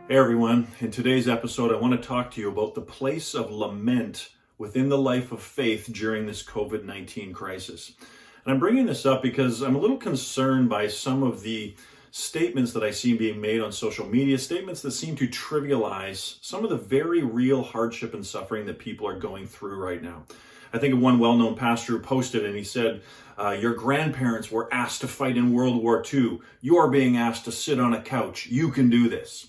Hey everyone, in today's episode I want to talk to you about the place of lament within the life of faith during this COVID-19 crisis. And I'm bringing this up because I'm a little concerned by some of the statements that I see being made on social media, statements that seem to trivialize some of the very real hardship and suffering that people are going through right now. I think of one well-known pastor who posted and he said, your grandparents were asked to fight in World War II. You're being asked to sit on a couch. You can do this.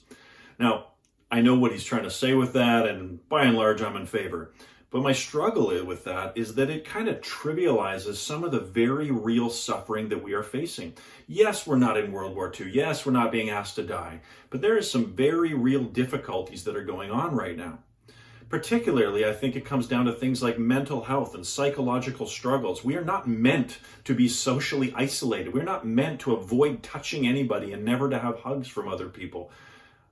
Now, I know what he's trying to say with that, and by and large, I'm in favor. But my struggle with that is that it kind of trivializes some of the very real suffering that we are facing. Yes, we're not in World War II. Yes, we're not being asked to die. But there is some very real difficulties that are going on right now. Particularly, I think it comes down to things like mental health and psychological struggles. We are not meant to be socially isolated. We're not meant to avoid touching anybody and never to have hugs from other people.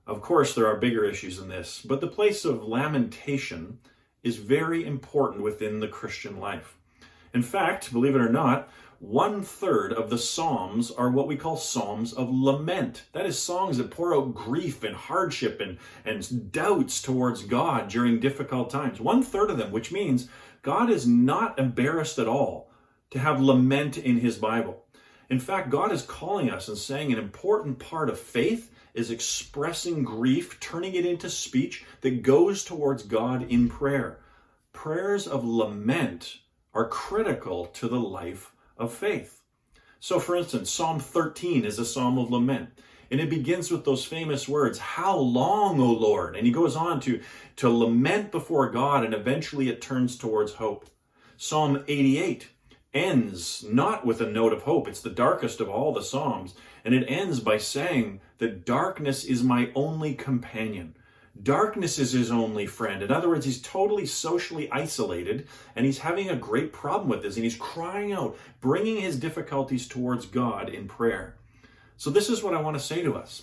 Of course, there are bigger issues than this, but the place of lamentation is very important within the Christian life. In fact, believe it or not, 1/3 of the Psalms are what we call Psalms of Lament. That is songs that pour out grief and hardship and doubts towards God during difficult times. 1/3 of them, which means God is not embarrassed at all to have lament in his Bible. In fact, God is calling us and saying an important part of faith is expressing grief, turning it into speech that goes towards God in prayer. Prayers of lament are critical to the life of faith. So for instance, Psalm 13 is a psalm of lament. And it begins with those famous words, "How long, O Lord?" And he goes on to lament before God, and eventually it turns towards hope. Psalm 88 ends not with a note of hope. It's the darkest of all the Psalms. And it ends by saying that darkness is my only companion. Darkness is his only friend. In other words, he's totally socially isolated, and he's having a great problem with this. And he's crying out, bringing his difficulties towards God in prayer. So this is what I want to say to us.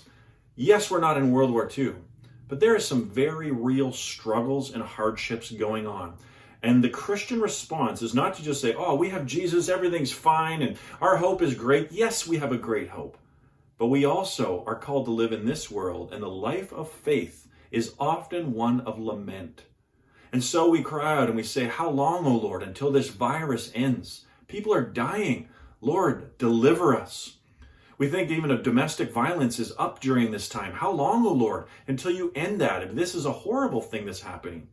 Yes, we're not in World War II, but there are some very real struggles and hardships going on. And the Christian response is not to just say, oh, we have Jesus, everything's fine, and our hope is great. Yes, we have a great hope. But we also are called to live in this world, and the life of faith is often one of lament. And so we cry out and we say, how long, O Lord, until this virus ends? People are dying. Lord, deliver us. We think even of domestic violence is up during this time. How long, O Lord, until you end that? If this is a horrible thing that's happening.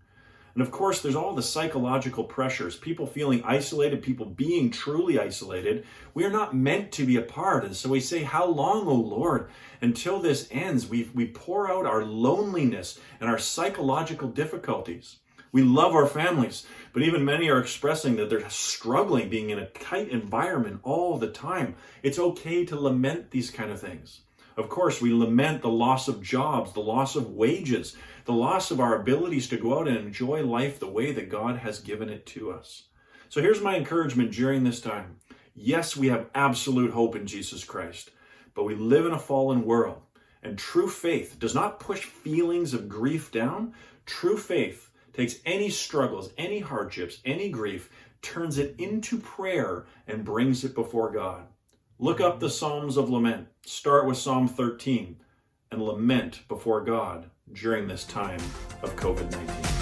And of course, there's all the psychological pressures, people feeling isolated, people being truly isolated. We are not meant to be apart. And so we say, how long, O Lord, until this ends? We pour out our loneliness and our psychological difficulties. We love our families, but even many are expressing that they're struggling being in a tight environment all the time. It's okay to lament these kind of things. Of course, we lament the loss of jobs, the loss of wages, the loss of our abilities to go out and enjoy life the way that God has given it to us. So here's my encouragement during this time. Yes, we have absolute hope in Jesus Christ, but we live in a fallen world, and true faith does not push feelings of grief down. True faith takes any struggles, any hardships, any grief, turns it into prayer and brings it before God. Look up the Psalms of Lament. Start with Psalm 13 and lament before God during this time of COVID-19.